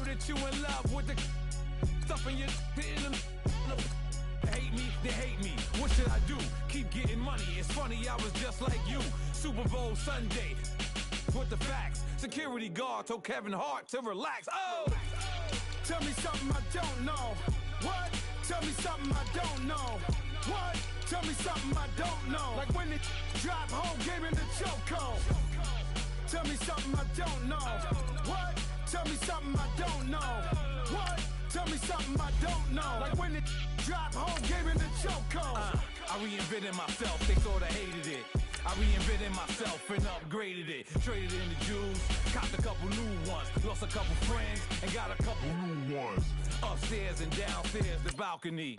heard that you in love with the stuff in your hitting them. Hate me, they hate me. What should I do? Keep getting money. It's funny, I was just like you. Super Bowl Sunday. With the facts. Security guard told Kevin Hart to relax. Oh! Tell me something I don't know. What? Tell me something I don't know. What? Tell me something I don't know. Like when it drop home, gave in the chokehold. Tell me something I don't know. What? Tell me something I don't know. What? Tell me something I don't know. Like when it drop home, gave in the chokehold. I reinvented myself, they sorta hated it. I reinvented myself and upgraded it. Traded in the Jews, copped a couple new ones. Lost a couple friends and got a couple new ones. Upstairs and downstairs, the balcony.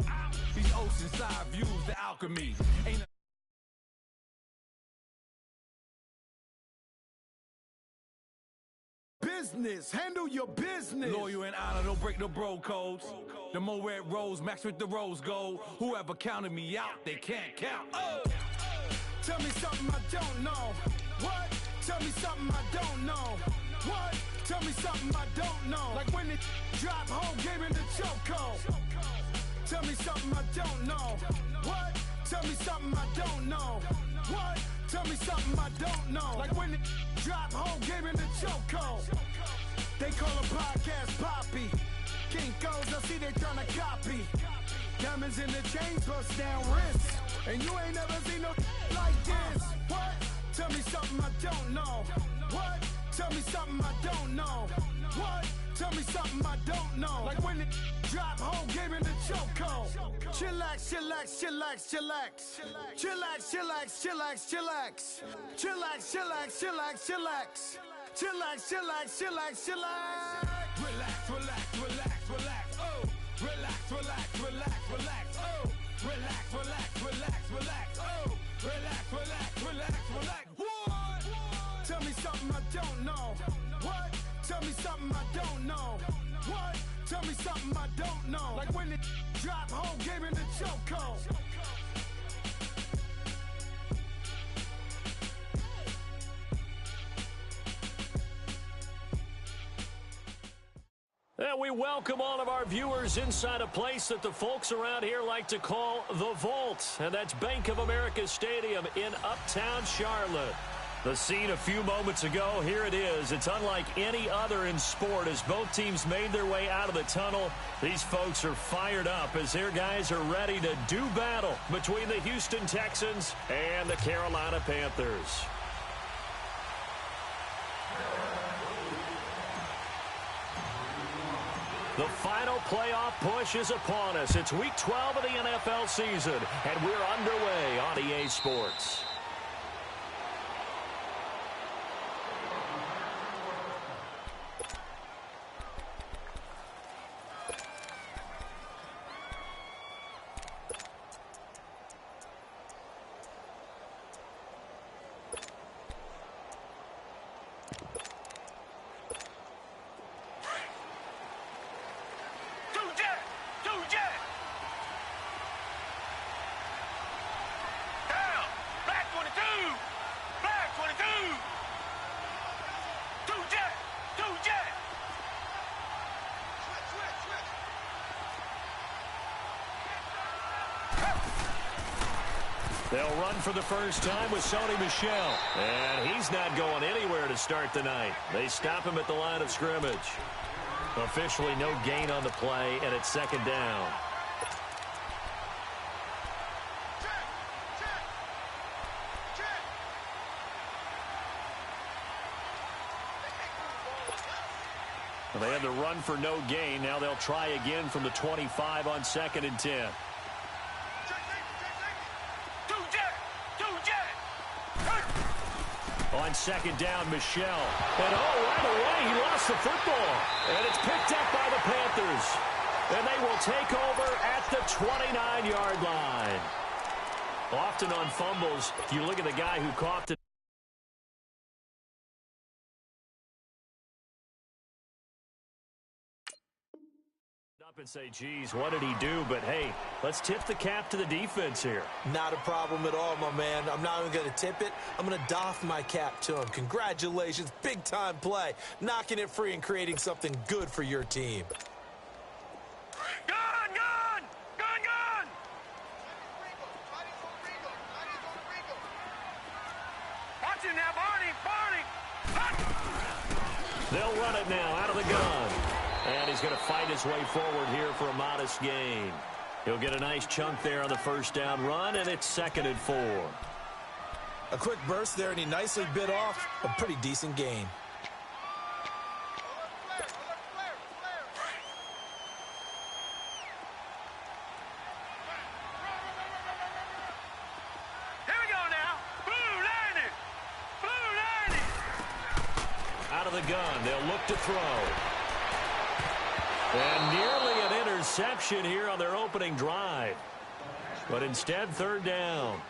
These oceanside views, the alchemy. Ain't business, handle your business. Loyal and honor, don't break the bro codes. The more red rose, match with the rose gold. Whoever counted me out, they can't count. Oh! Tell me something I don't know. What? Tell me something I don't know. What? Tell me something I don't know. Like when it drop home, gave in the chokehold. Tell me something I don't know. What? Tell me something I don't know. What? Tell me something I don't know. Like when it drop home, gave in the chokehold. They call a podcast Poppy. Kinkos, I see they tryna copy. Diamonds in the chains, bust down wrists. And you ain't never seen no like this. What? Tell me something I don't know. What? Tell me something I don't know. What? Tell me something I don't know. Like when it drop home, gave in the chokehold. Chillax, chillax, chillax, chillax. Chillax, chillax, chillax, chillax. Chillax, chillax, chillax, chillax. Chillax, chillax, chillax, chillax. Relax, relax, relax, relax. Oh, relax, relax, relax, relax. Oh, relax, relax, relax, relax. Oh, relax, relax, relax, relax. What? Tell me something I don't know. What? Tell me something I don't know. What? Tell me something I don't know. Like when it drop home, gave in the chokehold. And we welcome all of our viewers inside a place that the folks around here like to call the Vault. And that's Bank of America Stadium in Uptown Charlotte. The scene a few moments ago, here it is. It's unlike any other in sport as both teams made their way out of the tunnel. These folks are fired up as their guys are ready to do battle between the Houston Texans and the Carolina Panthers. The final playoff push is upon us. It's Week 12 of the NFL season, and we're underway on EA Sports. They'll run for the first time with Sony Michel. And he's not going anywhere to start the night. They stop him at the line of scrimmage. Officially no gain on the play, and it's second down. Well, they had the run for no gain. Now they'll try again from the 25 on 2nd and 10. On second down, Michel. And right away, he lost the football. And it's picked up by the Panthers. And they will take over at the 29-yard line. Often on fumbles, you look at the guy who caught it. Up and say, geez, what did he do? But, hey, let's tip the cap to the defense here. Not a problem at all, my man. I'm not even going to tip it. I'm going to doff my cap to him. Congratulations. Big-time play. Knocking it free and creating something good for your team. Gun! Gun! Gun! Gun! Watch him now, Barney! Barney! They'll run it now out of the gun. And he's going to fight his way forward here for a modest gain. He'll get a nice chunk there on the first down run, and it's 2nd and 4. A quick burst there, and he nicely bit off a pretty decent gain. Here we go now! Blue landing! Blue landing! Out of the gun, they'll look to throw. And nearly an interception here on their opening drive. But instead, 3rd down.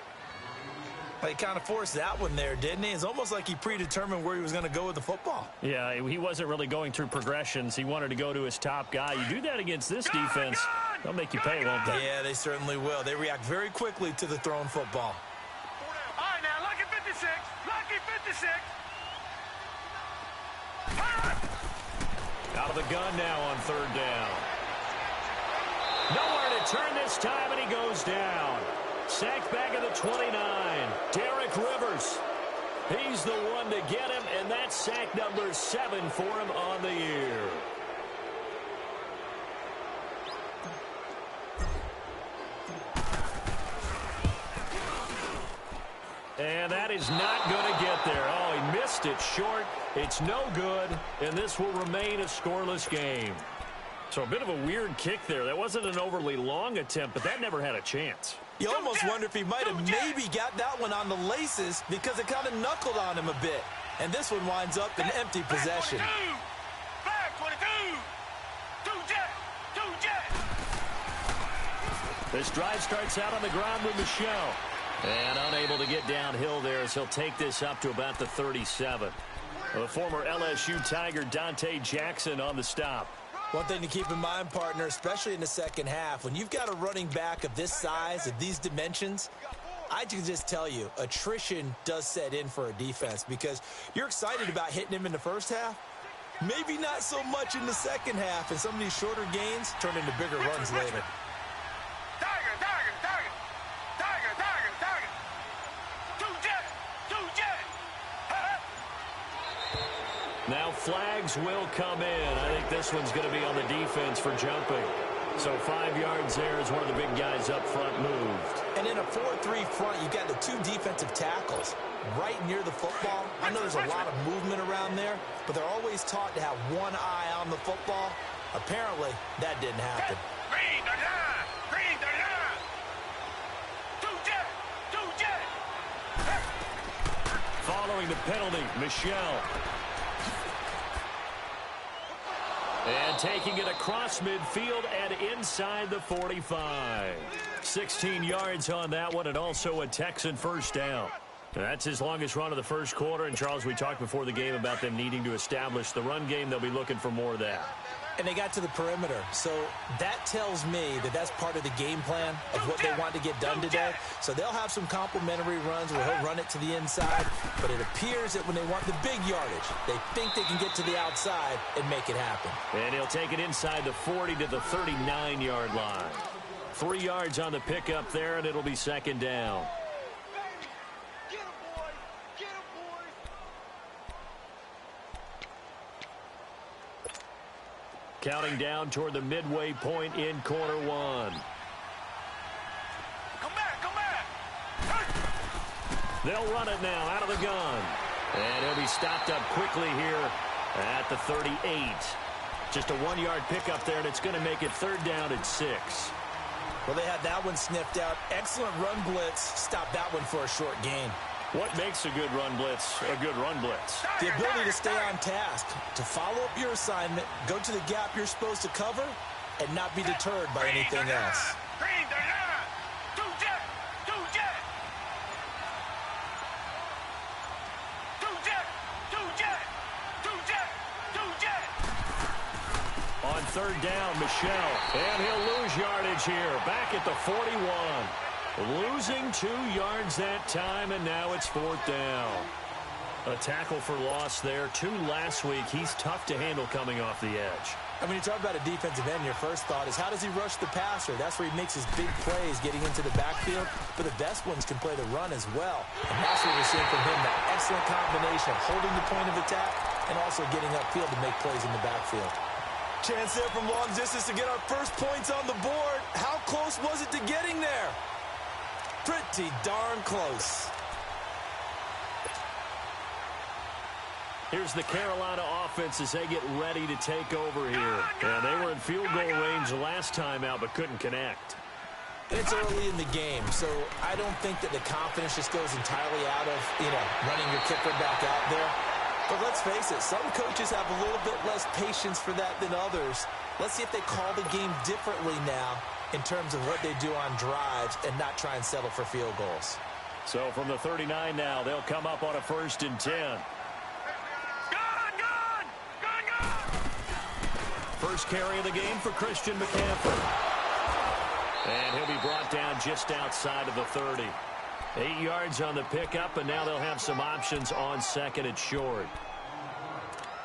He kind of forced that one there, didn't he? It's almost like he predetermined where he was going to go with the football. Yeah, he wasn't really going through progressions. He wanted to go to his top guy. You do that against this defense, they'll make you pay, won't they? Yeah, they certainly will. They react very quickly to the thrown football. All right, now, lucky 56. Lucky 56. Out of the gun now on 3rd down. Nowhere to turn this time, and he goes down. Sacked back at the 29. Derek Rivers. He's the one to get him, and that's sack number 7 for him on the year. And that is not going to get there. Oh, he missed it short. It's no good, and this will remain a scoreless game. So a bit of a weird kick there. That wasn't an overly long attempt, but that never had a chance. You almost wonder if he might have maybe got that one on the laces because it kind of knuckled on him a bit. And this one winds up in empty possession. Flag 22. 2 jet. 2 jet. This drive starts out on the ground with Michelle. And unable to get downhill there as he'll take this up to about the 37. The former LSU Tiger Dante Jackson on the stop. One thing to keep in mind, partner, especially in the second half, when you've got a running back of this size, of these dimensions, I can just tell you, attrition does set in for a defense because you're excited about hitting him in the first half. Maybe not so much in the second half, and some of these shorter gains turn into bigger runs later. Tiger, Tiger, Tiger. Tiger, Tiger, Tiger. 2 jet. 2 jet. Now flags will come in. I think this one's going to be on the defense for jumping. So 5 yards there as one of the big guys up front moved. And in a 4-3 front, you've got the 2 defensive tackles right near the football. I know there's a lot of movement around there, but they're always taught to have one eye on the football. Apparently, that didn't happen. Green 39. Green 39. 2 jet. 2 jet. Following the penalty, Michelle. And taking it across midfield and inside the 45. 16 yards on that one, and also a Texan first down. That's his longest run of the first quarter. And, Charles, we talked before the game about them needing to establish the run game. They'll be looking for more of that. And they got to the perimeter. So that tells me that that's part of the game plan of what they want to get done today. So they'll have some complimentary runs where he'll run it to the inside. But it appears that when they want the big yardage, they think they can get to the outside and make it happen. And he'll take it inside the 40 to the 39-yard line. 3 yards on the pickup there, and it'll be 2nd down. Counting down toward the midway point in quarter 1. Come back, come back. They'll run it now out of the gun. And he'll be stopped up quickly here at the 38. Just a 1-yard pickup there, and it's going to make it 3rd down and 6. Well, they had that one sniffed out. Excellent run blitz. Stop that one for a short gain. What makes a good run blitz a good run blitz? The ability to stay on task, to follow up your assignment, go to the gap you're supposed to cover, and not be deterred by anything else. Green 39. 2 jet. 2 jet. 2 jet. 2 jet. 2 jet. 2 jet. On on third down, Michel. And he'll lose yardage here. Back at the 41. Losing 2 yards that time, and now it's fourth down. A tackle for loss there. 2 last week. He's tough to handle coming off the edge. And when you talk about a defensive end, your first thought is how does he rush the passer? That's where he makes his big plays getting into the backfield. But the best ones can play the run as well. And that's what we're seeing from him, that excellent combination of holding the point of attack and also getting upfield to make plays in the backfield. Chance there from long distance to get our first points on the board. How close was it to getting there? Pretty darn close. Here's the Carolina offense as they get ready to take over here. And they were in field goal range last time out, but couldn't connect. It's early in the game, so I don't think that the confidence just goes entirely out of, running your kicker back out there. But let's face it, some coaches have a little bit less patience for that than others. Let's see if they call the game differently now in terms of what they do on drives and not try and settle for field goals. So from the 39 now, they'll come up on a 1st and 10. First carry of the game for Christian McCaffrey. And he'll be brought down just outside of the 30. 8 yards on the pickup, and now they'll have some options on 2nd and short.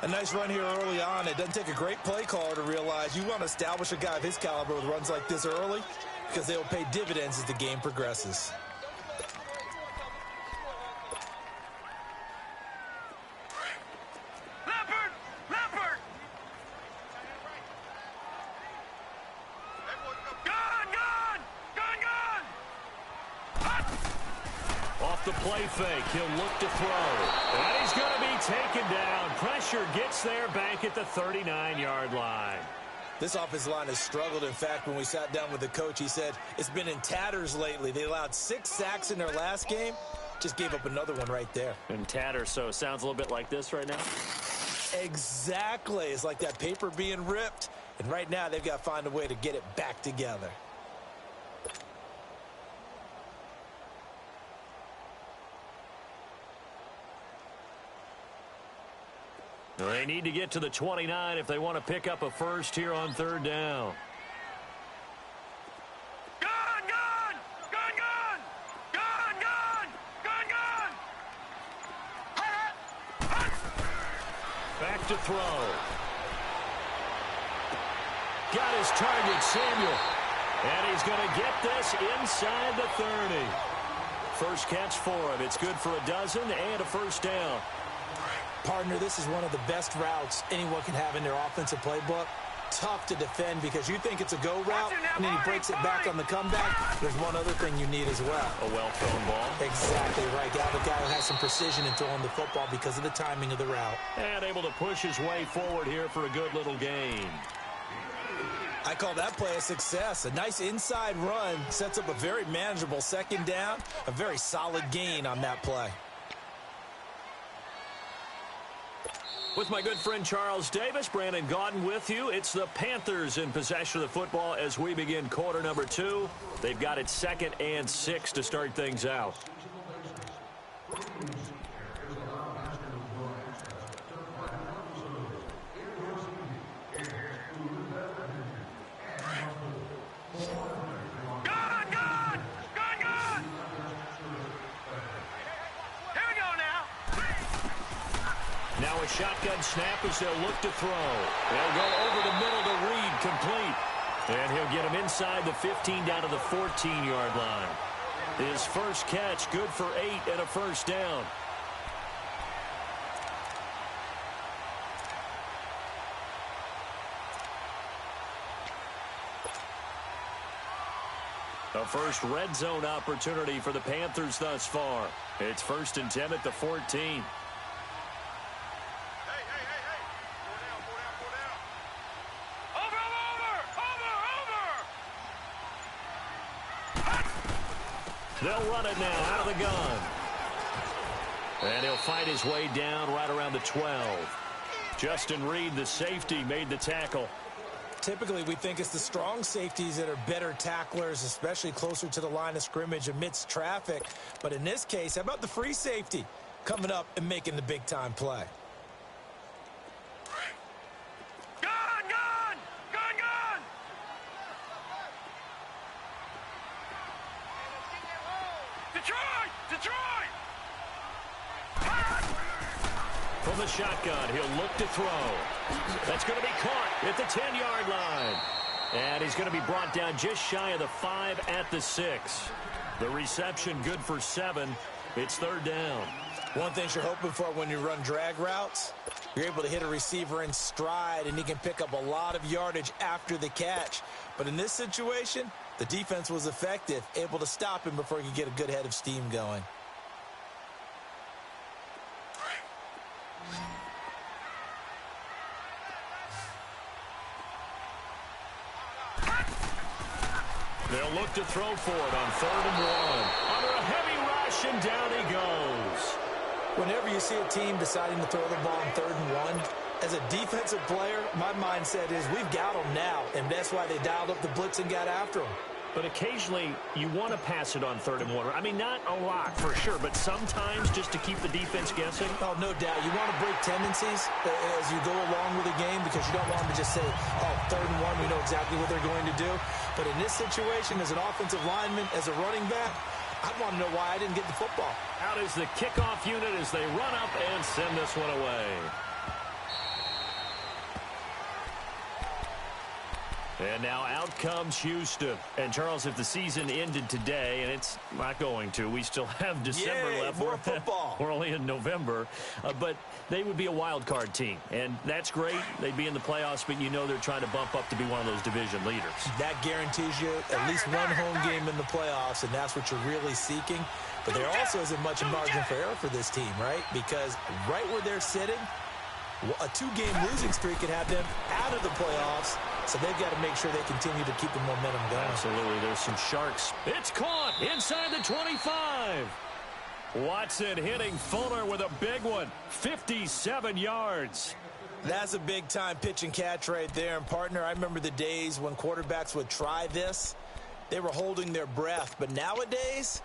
A nice run here early on. It doesn't take a great play caller to realize you want to establish a guy of his caliber with runs like this early because they will pay dividends as the game progresses. The play fake. He'll look to throw. And he's going to be taken down. Pressure gets there back at the 39-yard line. This offensive line has struggled. In fact, when we sat down with the coach, he said it's been in tatters lately. They allowed 6 sacks in their last game. Just gave up another one right there. In tatters, so it sounds a little bit like this right now? Exactly. It's like that paper being ripped. And right now, they've got to find a way to get it back together. They need to get to the 29 if they want to pick up a first here on 3rd down. Back to throw. Got his target, Samuel. And he's going to get this inside the 30. First catch for him. It's good for a dozen and a first down. Partner, this is one of the best routes anyone can have in their offensive playbook. Tough to defend because you think it's a go route, and then he breaks it back on the comeback. There's one other thing you need as well. A well-thrown ball. Exactly right. You have a guy who has some precision in throwing the football because of the timing of the route. And able to push his way forward here for a good little gain. I call that play a success. A nice inside run sets up a very manageable 2nd down. A very solid gain on that play. With my good friend Charles Davis, Brandon Gaudin with you. It's the Panthers in possession of the football as we begin quarter number 2. They've got it 2nd and 6 to start things out. Now a shotgun snap as they'll look to throw. They'll go over the middle to Reed, complete. And he'll get him inside the 15 down to the 14-yard line. His first catch, good for 8 and a first down. A first red zone opportunity for the Panthers thus far. It's 1st and 10 at the 14. They'll run it now out of the gun. And he'll fight his way down right around the 12. Justin Reed, the safety, made the tackle. Typically, we think it's the strong safeties that are better tacklers, especially closer to the line of scrimmage amidst traffic. But in this case, how about the free safety coming up and making the big-time play? Gun! Gun! Detroit! Detroit! From the shotgun, he'll look to throw. That's going to be caught at the 10-yard line. And he's going to be brought down just shy of the 5 at the 6. The reception good for 7. It's third down. One thing you're hoping for when you run drag routes, you're able to hit a receiver in stride, and he can pick up a lot of yardage after the catch. But in this situation, the defense was effective, able to stop him before he could get a good head of steam going. They'll look to throw for it on 3rd and 1. Under a heavy rush, and down he goes. Whenever you see a team deciding to throw the ball on 3rd and 1, as a defensive player, my mindset is we've got them now, and that's why they dialed up the blitz and got after them. But occasionally, you want to pass it on 3rd and 1. I mean, not a lot, for sure, but sometimes just to keep the defense guessing. Oh, no doubt. You want to break tendencies as you go along with the game because you don't want them to just say, oh, 3rd and 1, we know exactly what they're going to do. But in this situation, as an offensive lineman, as a running back, I'd want to know why I didn't get the football. Out is the kickoff unit as they run up and send this one away. And now out comes Houston. And, Charles, if the season ended today, and it's not going to, we still have December left. More football. We're only in November. But they would be a wild card team. And that's great. They'd be in the playoffs, but you know they're trying to bump up to be one of those division leaders. That guarantees you at least one home game in the playoffs, and that's what you're really seeking. But there also isn't much margin for error for this team, right? Because right where they're sitting, a 2-game losing streak could have them out of the playoffs. So they've got to make sure they continue to keep the momentum going. Absolutely. There's some sharks. It's caught inside the 25. Watson hitting Fuller with a big one. 57 yards. That's a big-time pitch and catch right there. And, partner, I remember the days when quarterbacks would try this. They were holding their breath. But nowadays,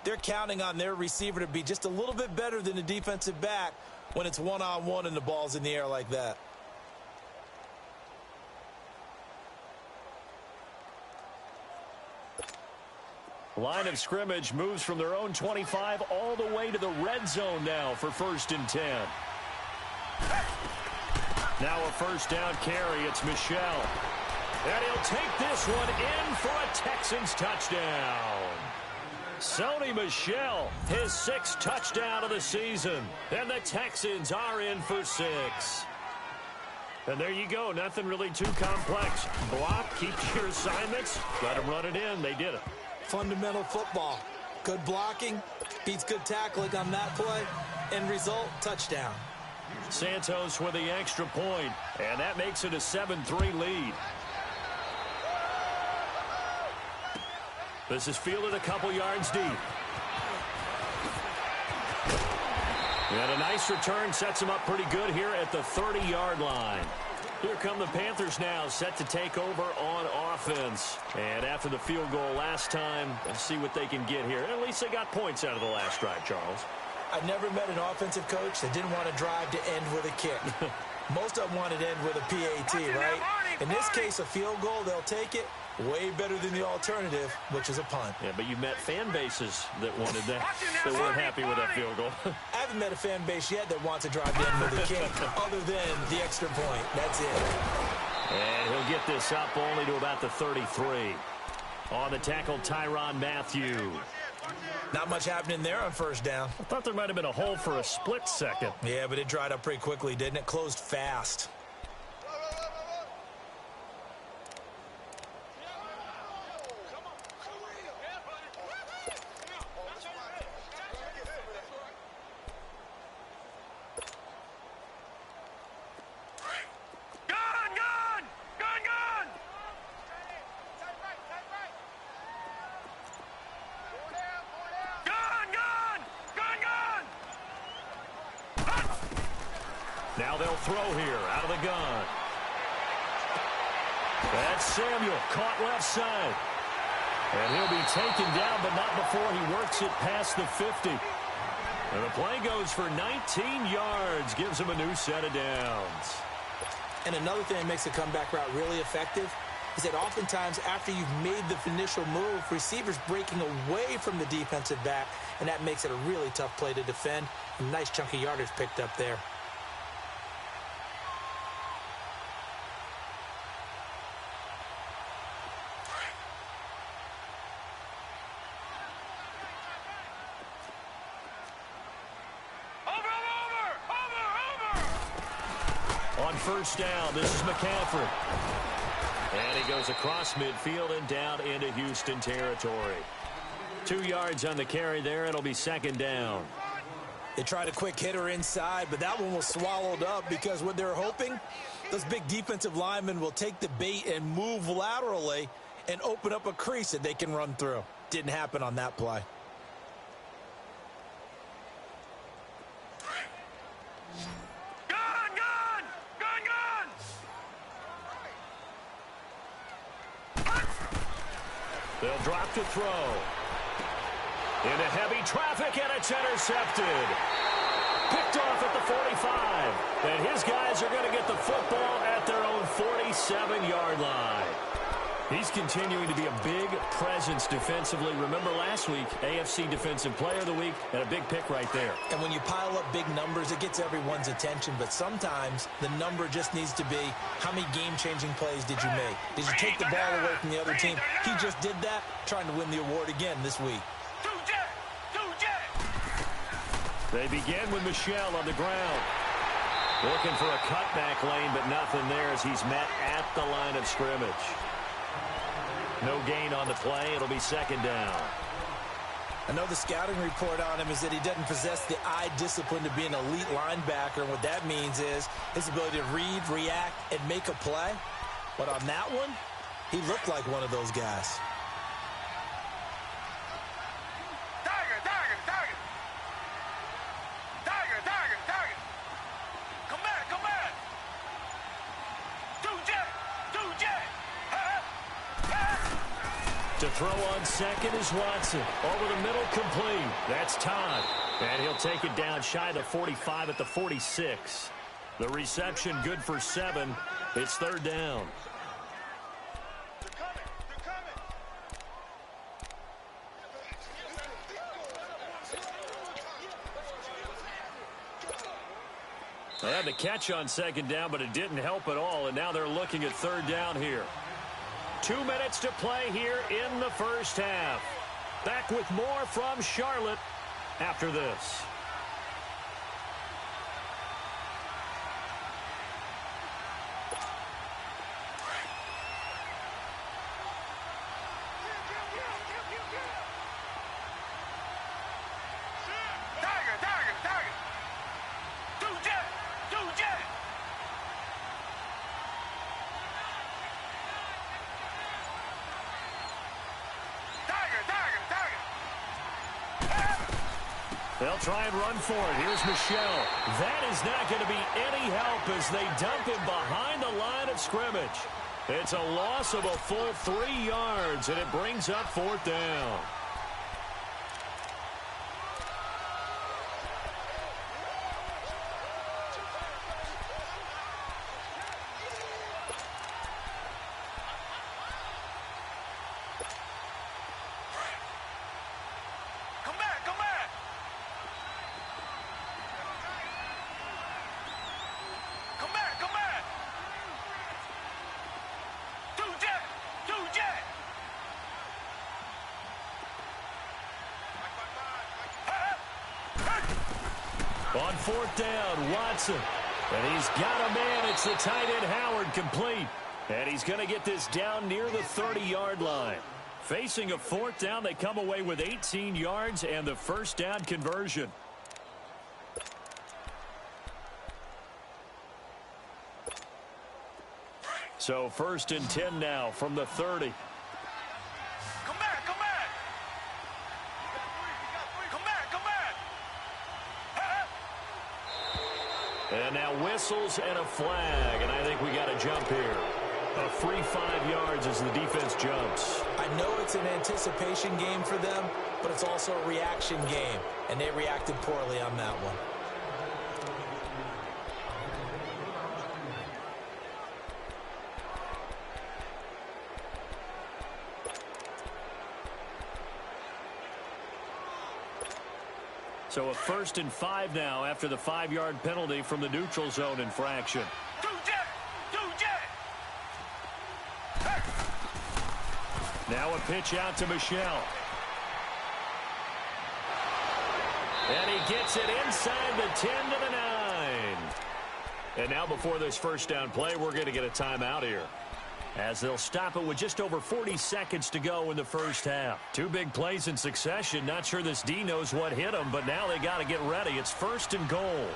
they're counting on their receiver to be just a little bit better than the defensive back when it's one-on-one and the ball's in the air like that. Line of scrimmage moves from their own 25 all the way to the red zone now for 1st and 10. Now a first down carry. It's Michel. And he'll take this one in for a Texans touchdown. Sony Michel, his 6th touchdown of the season. And the Texans are in for 6. And there you go. Nothing really too complex. Block, keep your assignments, let them run it in. They did it. Fundamental football. Good blocking, beats good tackling on that play. End result, touchdown. Santos with the extra point, and that makes it a 7-3 lead. This is fielded a couple yards deep. And a nice return sets him up pretty good here at the 30-yard line. Here come the Panthers now, set to take over on offense. And after the field goal last time, let's see what they can get here. At least they got points out of the last drive, Charles. I've never met an offensive coach that didn't want to drive to end with a kick. Most of them wanted to end with a PAT, right? In this case, a field goal, they'll take it. Way better than the alternative, which is a punt. Yeah, but you met fan bases that wanted that, that weren't happy with that field goal. I haven't met a fan base yet that wants to drive in with a kick other than the extra point. That's it. And he'll get this up only to about the 33. On the tackle, Tyrann Mathieu. Not much happening there on first down. I thought there might have been a hole for a split second. Yeah, but it dried up pretty quickly, didn't it? Closed fast. Now they'll throw here out of the gun. That's Samuel, caught left side. And he'll be taken down, but not before he works it past the 50. And the play goes for 19 yards, gives him a new set of downs. And another thing that makes the comeback route really effective, is that oftentimes after you've made the initial move, receivers breaking away from the defensive back, and that makes it a really tough play to defend. A nice chunk of yardage picked up there. On first down, this is McCaffrey. And he goes across midfield and down into Houston territory. 2 yards on the carry there. It'll be second down. They tried a quick hitter inside, but that one was swallowed up because what they're hoping, those big defensive linemen will take the bait and move laterally and open up a crease that they can run through. Didn't happen on that play. They'll drop to throw. Into heavy traffic, and it's intercepted. Picked off at the 45. And his guys are going to get the football at their own 47-yard line. He's continuing to be a big presence defensively. Remember last week, AFC Defensive Player of the Week, and a big pick right there. And when you pile up big numbers, it gets everyone's attention. But sometimes the number just needs to be, how many game-changing plays did you make? Did you take the ball away from the other team? He just did that, trying to win the award again this week. They begin with Michel on the ground. Looking for a cutback lane, but nothing there as he's met at the line of scrimmage. No gain on the play. It'll be second down. I know the scouting report on him is that he doesn't possess the eye discipline to be an elite linebacker. And what that means is his ability to read, react, and make a play. But on that one, he looked like one of those guys. To throw on second is Watson. Over the middle, complete. That's Todd. And he'll take it down shy of the 45 at the 46. The reception good for 7. It's third down. They had the catch on second down, but it didn't help at all. And now they're looking at third down here. 2 minutes to play here in the first half. Back with more from Charlotte after this. They'll try and run for it. Here's Michel. That is not going to be any help as they dump him behind the line of scrimmage. It's a loss of a full 3 yards, and it brings up fourth down. On fourth down, Watson. And he's got a man. It's the tight end, Howard, complete. And he's going to get this down near the 30-yard line. Facing a fourth down, they come away with 18 yards and the first down conversion. So first and 10 now from the 30. And now whistles and a flag, and I think we got a jump here. A free 5 yards as the defense jumps. I know it's an anticipation game for them, but it's also a reaction game, and they reacted poorly on that one. So a 1st and 5 now after the 5-yard penalty from the neutral zone infraction. Now a pitch out to Michelle. And he gets it inside the 10 to the 9. And now before this first down play, we're going to get a timeout here, as they'll stop it with just over 40 seconds to go in the first half. 2 big plays in succession. Not sure this D knows what hit them, but now they got to get ready. It's 1st and goal.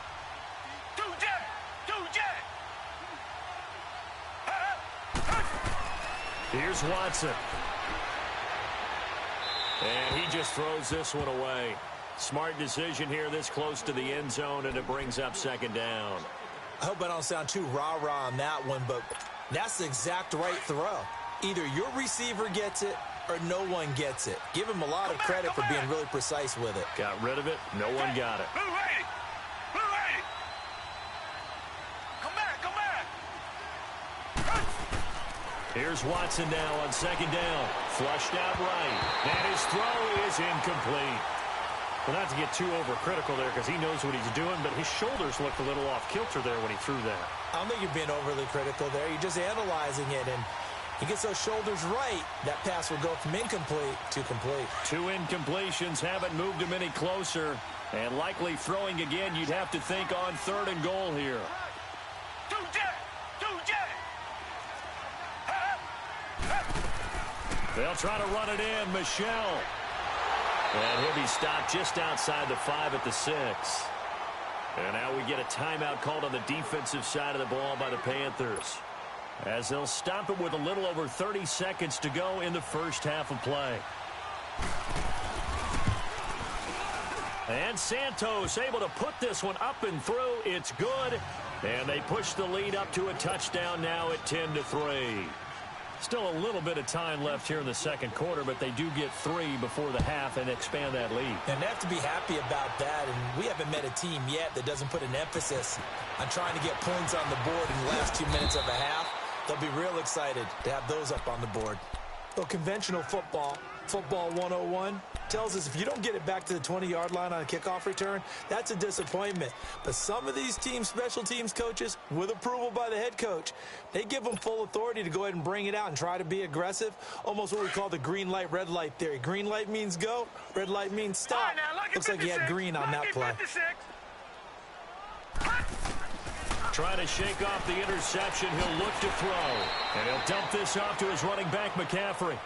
Here's Watson. And he just throws this one away. Smart decision here this close to the end zone, and it brings up 2nd down. I hope I don't sound too rah-rah on that one, but that's the exact right throw. Either your receiver gets it or no one gets it. Give him a lot of credit for being really precise with it. Got rid of it. No one got it. Here's Watson now on 2nd down. Flushed out right. And his throw is incomplete. Well, not to get too overcritical there because he knows what he's doing, but his shoulders looked a little off kilter there when he threw that. I don't think you're being overly critical there. You're just analyzing it, and he gets those shoulders right. That pass will go from incomplete to complete. 2 incompletions haven't moved him any closer, and likely throwing again, you'd have to think on 3rd and goal here. They'll try to run it in. Michelle. And he'll be stopped just outside the 5 at the 6. And now we get a timeout called on the defensive side of the ball by the Panthers, as they'll stop it with a little over 30 seconds to go in the first half of play. And Santos able to put this one up and through. It's good. And they push the lead up to a touchdown now at 10-3. Still a little bit of time left here in the 2nd quarter, but they do get 3 before the half and expand that lead. And they have to be happy about that, and we haven't met a team yet that doesn't put an emphasis on trying to get points on the board in the last 2 minutes of a half. They'll be real excited to have those up on the board. Well, conventional football 101, tells us if you don't get it back to the 20-yard line on a kickoff return, that's a disappointment. But some of these teams, special teams coaches, with approval by the head coach, they give them full authority to go ahead and bring it out and try to be aggressive, almost what we call the green light, red light theory. Green light means go, red light means stop. Right, now, looks like he had green on that play. Trying to shake off the interception. He'll look to throw. And he'll dump this off to his running back, McCaffrey.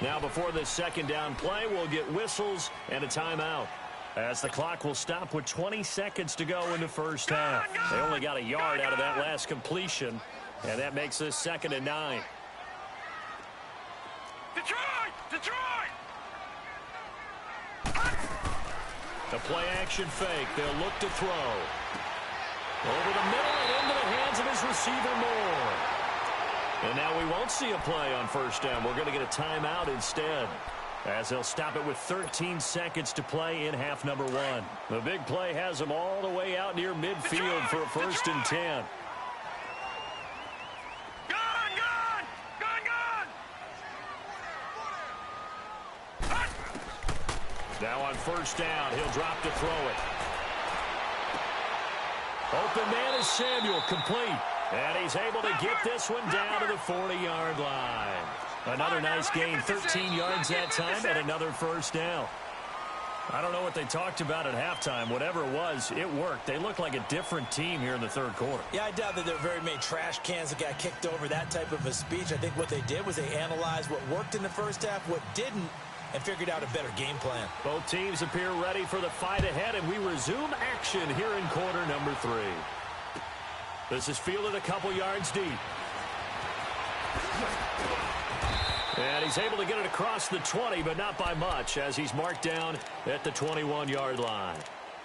Now before this second down play, we'll get whistles and a timeout, as the clock will stop with 20 seconds to go in the first half. They only got a yard out of that last completion, and that makes this 2nd and 9. Detroit! The play action fake. They'll look to throw. Over the middle and into the hands of his receiver, Moore. And now we won't see a play on first down. We're going to get a timeout instead, as they'll stop it with 13 seconds to play in half number 1. The big play has them all the way out near midfield for a 1st and 10. Now on first down, he'll drop to throw it. Open man is Samuel, complete. And he's able to get this one down to the 40-yard line. Another nice gain, 13 yards that time, and another first down. I don't know what they talked about at halftime. Whatever it was, it worked. They look like a different team here in the 3rd quarter. Yeah, I doubt that there are very many trash cans that got kicked over, that type of a speech. I think what they did was they analyzed what worked in the first half, what didn't, and figured out a better game plan. Both teams appear ready for the fight ahead, and we resume action here in quarter number 3. This is fielded a couple yards deep. And he's able to get it across the 20, but not by much, as he's marked down at the 21-yard line.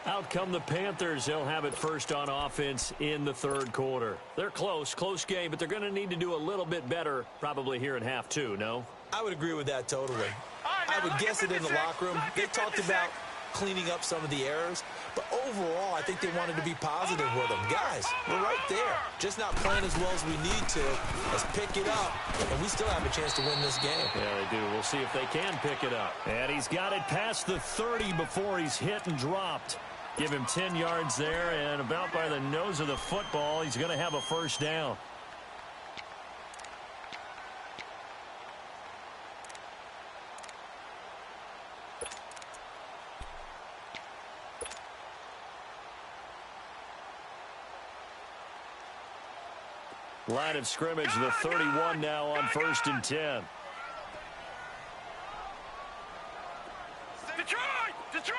Out come the Panthers. They'll have it first on offense in the 3rd quarter. They're close game, but they're going to need to do a little bit better probably here in half 2, no? I would agree with that totally. I would guess it in the locker room. They talked about cleaning up some of the errors. But overall, I think they wanted to be positive with them. Guys, we're right there. Just not playing as well as we need to. Let's pick it up, and we still have a chance to win this game. Yeah, they do. We'll see if they can pick it up. And he's got it past the 30 before he's hit and dropped. Give him 10 yards there, and about by the nose of the football, he's going to have a first down. Line of scrimmage, the 31 now on 1st and 10. Detroit! Detroit!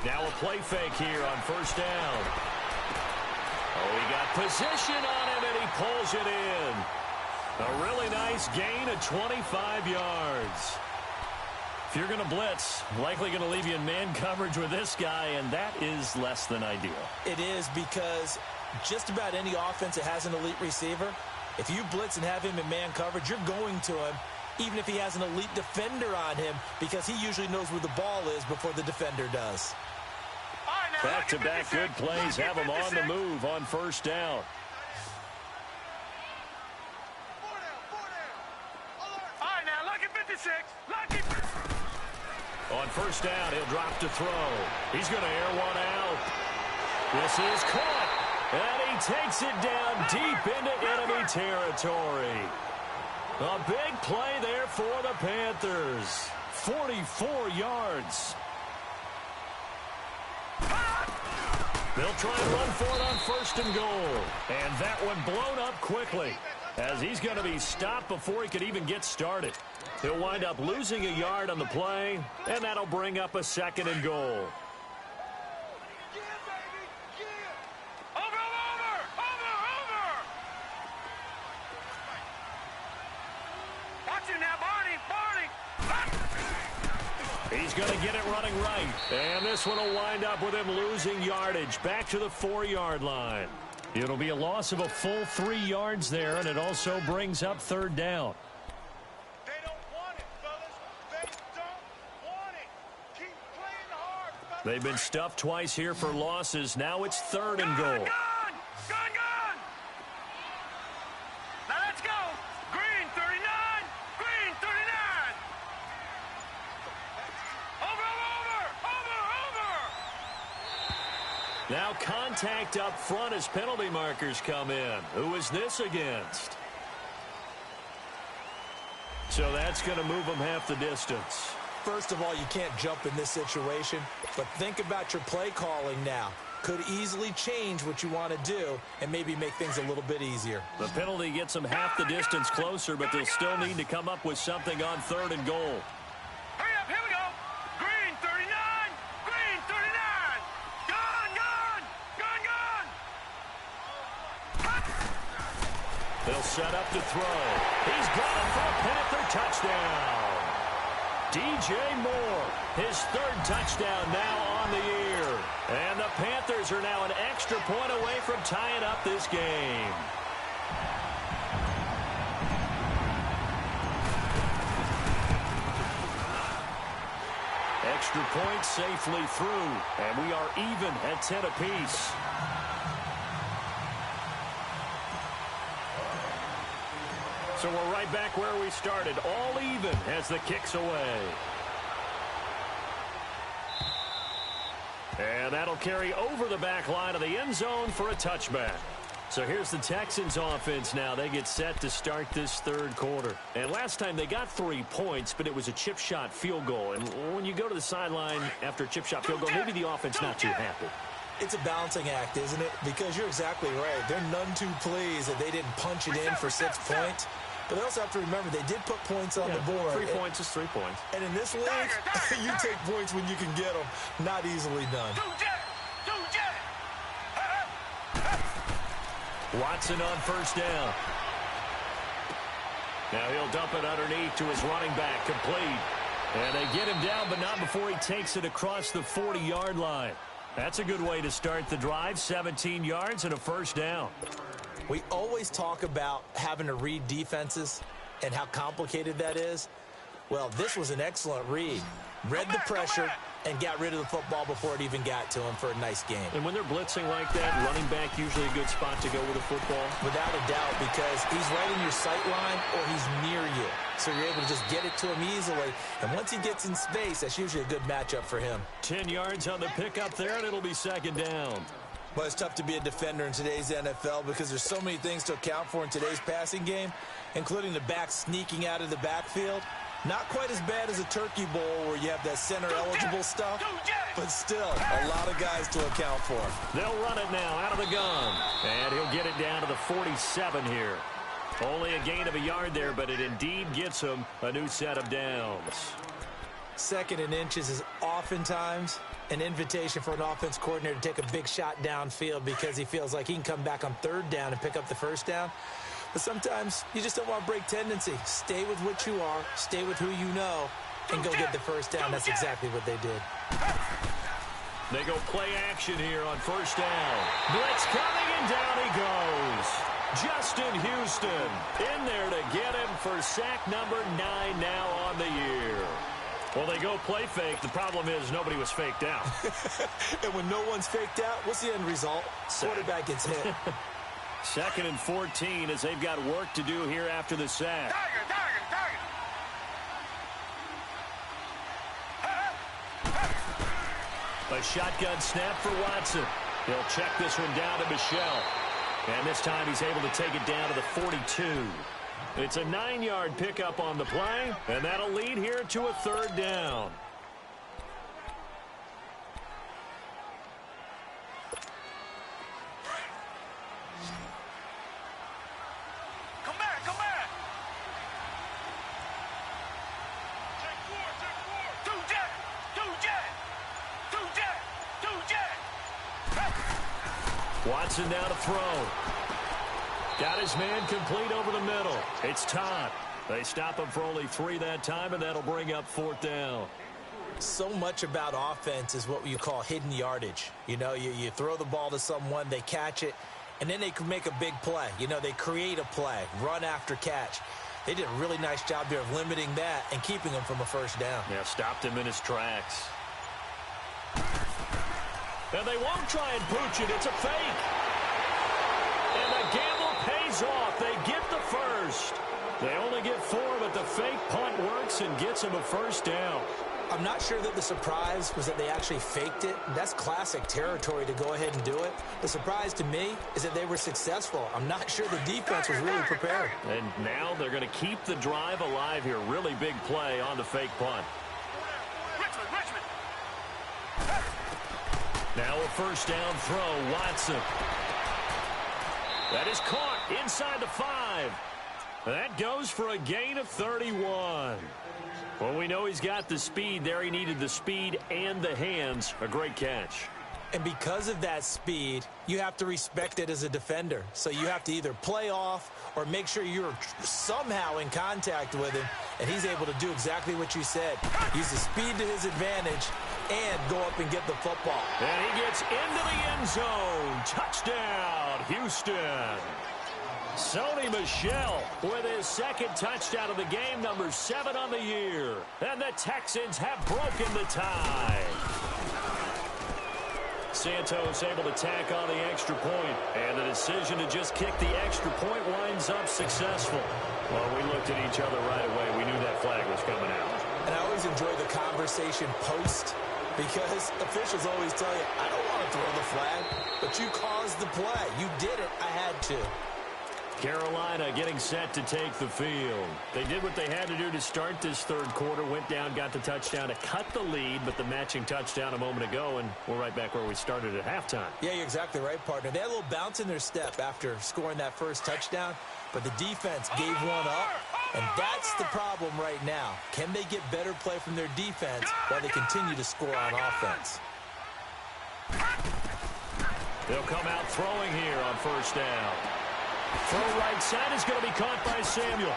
Now a play fake here on 1st down. Oh, he got position on him, and he pulls it in. A really nice gain of 25 yards. If you're going to blitz, likely going to leave you in man coverage with this guy, and that is less than ideal. It is, because just about any offense that has an elite receiver, if you blitz and have him in man coverage, you're going to him, even if he has an elite defender on him, because he usually knows where the ball is before the defender does. Back-to-back good plays have him on the move on 1st down. All right, now, lucky 56. Lucky. On 1st down, he'll drop to throw. He's going to air one out. This is caught, and he takes it down deep into enemy territory. A big play there for the Panthers. 44 yards. They'll try and run for it on 1st and goal. And that one blown up quickly, as he's going to be stopped before he could even get started. He'll wind up losing a yard on the play, and that'll bring up a 2nd and goal. He's going to get it running right. And this one will wind up with him losing yardage back to the 4-yard line. It'll be a loss of a full 3 yards there, and it also brings up 3rd down. They don't want it, fellas. They don't want it. Keep playing hard, fellas. They've been stuffed twice here for losses. Now it's 3rd and goal. Gun! Now let's go. Green 39. Green 39. Now contact up front as penalty markers come in. Who is this against? So that's going to move them half the distance. First of all, you can't jump in this situation, but think about your play calling now. Could easily change what you want to do and maybe make things a little bit easier. The penalty gets them half the distance closer, but they'll still need to come up with something on 3rd and goal. Hurry up, here we go. Green 39. Green 39. They'll set up to throw. He's got it for a Panther touchdown. DJ Moore, his 3rd touchdown now on the year. And the Panthers are now an extra point away from tying up this game. Extra point safely through, and we are even at 10 apiece. So we're right back where we started, all even as the kick's away. And that'll carry over the back line of the end zone for a touchback. So here's the Texans offense now. They get set to start this 3rd quarter. And last time they got 3 points, but it was a chip shot field goal. And when you go to the sideline after a chip shot field goal, maybe the offense not too happy. It's a balancing act, isn't it? Because you're exactly right. They're none too pleased that they didn't punch it in for 6 points. But they also have to remember they did put points on the board. 3 points is 3 points. And in this league, you take points when you can get them. Not easily done. Watson on 1st down. Now he'll dump it underneath to his running back, complete. And they get him down, but not before he takes it across the 40-yard line. That's a good way to start the drive, 17 yards and a 1st down. We always talk about having to read defenses and how complicated that is. Well, this was an excellent read. Read the pressure and got rid of the football before it even got to him for a nice game. And when they're blitzing like that, running back usually a good spot to go with a football? Without a doubt, because he's right in your sight line or he's near you. So you're able to just get it to him easily. And once he gets in space, that's usually a good matchup for him. 10 yards on the pickup there, and it'll be second down. Well, it's tough to be a defender in today's NFL because there's so many things to account for in today's passing game, including the back sneaking out of the backfield. Not quite as bad as a turkey bowl where you have that center-eligible stuff, but still a lot of guys to account for. They'll run it now out of the gun, and he'll get it down to the 47 here. Only a gain of a yard there, but it indeed gets him a new set of downs. Second and inches is oftentimes an invitation for an offense coordinator to take a big shot downfield because he feels like he can come back on third down and pick up the first down. But sometimes you just don't want to break tendency. Stay with what you are, stay with who you know, and go get the first down. That's exactly what they did. They go play action here on first down. Blitz coming, and down he goes. Justin Houston in there to get him for sack number 9 now on the year. Well, they go play fake. The problem is nobody was faked out. And when no one's faked out, what's the end result? Quarterback gets hit. Second and 14 as they've got work to do here after the sack. A shotgun snap for Watson. He'll check this one down to Michelle. And this time he's able to take it down to the 42. It's a 9-yard pickup on the play, and that'll lead here to a third down. Watson now to throw. Got his man complete over the middle. It's Todd. They stop him for only 3 that time, and that'll bring up fourth down. So much about offense is what you call hidden yardage. You know, you throw the ball to someone, they catch it, and then they can make a big play. You know, they create a play, run after catch. They did a really nice job there of limiting that and keeping him from a first down. Yeah, stopped him in his tracks. And they won't try and pooch it. It's a fake. And the gamble pays off. They get the first. They only get 4, but the fake punt works and gets them a first down. I'm not sure that the surprise was that they actually faked it. That's classic territory to go ahead and do it. The surprise to me is that they were successful. I'm not sure the defense was really prepared. And now they're going to keep the drive alive here. Really big play on the fake punt. Richmond. Now a first down throw, Watson. That is caught inside the 5. That goes for a gain of 31. Well, we know he's got the speed there. He needed the speed and the hands. A great catch. And because of that speed, you have to respect it as a defender. So you have to either play off or make sure you're somehow in contact with him, and he's able to do exactly what you said. Use the speed to his advantage and go up and get the football. And he gets into the end zone. Touchdown, Houston. Sony Michel with his second touchdown of the game, number 7 on the year. And the Texans have broken the tie. Santos able to tack on the extra point, and the decision to just kick the extra point winds up successful. Well, we looked at each other right away. We knew that flag was coming out. And I always enjoy the conversation post, because officials always tell you, I don't want to throw the flag, but you caused the play. You did it. I had to. Carolina getting set to take the field. They did what they had to do to start this third quarter. Went down, got the touchdown to cut the lead, but the matching touchdown a moment ago, and we're right back where we started at halftime. Yeah, you're exactly right, partner. They had a little bounce in their step after scoring that first touchdown, but the defense gave one up, and that's the problem right now. Can they get better play from their defense while they continue to score on offense? They'll come out throwing here on first down. Throw right side is going to be caught by Samuel.